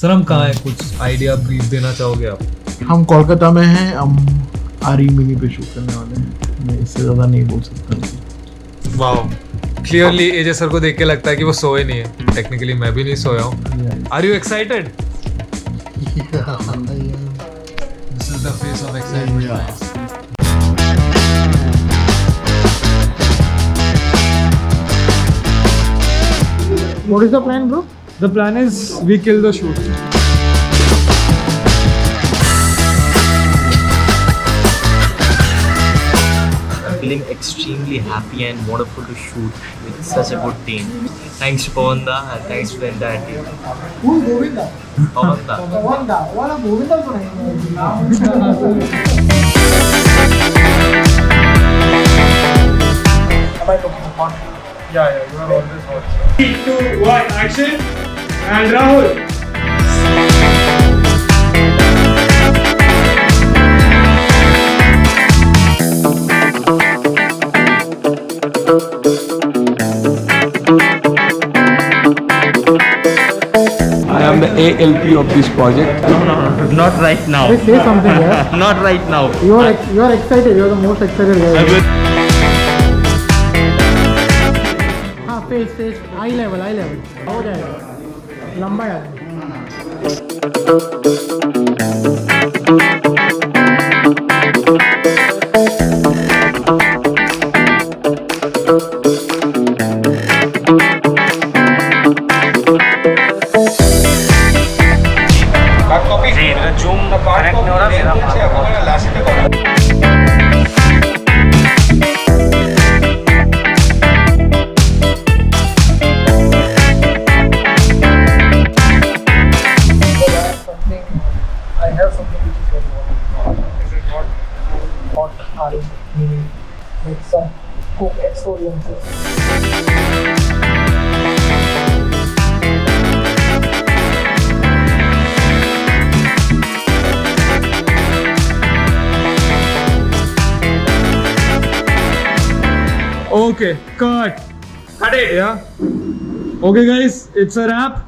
Sir हम कहाँ हैं, कुछ आइडिया ब्रीफ देना चाहोगे आप? हम कोलकाता में हैं, हम आरी मिनी पे शूट करने वाले हैं। मैं इससे ज़्यादा नहीं बोल सकता। वाओ, क्लियरली एजे सर को देख के लगता है कि वो सोए नहीं है। टेक्निकली मैं भी नहीं सोया हूँ। Are you excited? This is the face of excitement. What is the plan, bro? The plan is we kill the shoot. I'm feeling extremely happy and wonderful to shoot with such a good team. Thanks to Pawan and thanks to the entire team. Who is Govinda? Pawan da. Govinda. Wala Govinda ko Am I looking hot? Yeah, you are always hot. 3, 2, 1, action! And Rahul! I am the ALP of this project. No, not right now. Say something, yeah. Not right now. You are excited. You are the most excited guy. हाँ, face, eye level. हो जाएगा. लंबा है. I have something which is very hot. Is it hot? Hot Ari mini with some cook experiences. Okay, cut. Cut it. Yeah. Okay, guys, it's a wrap.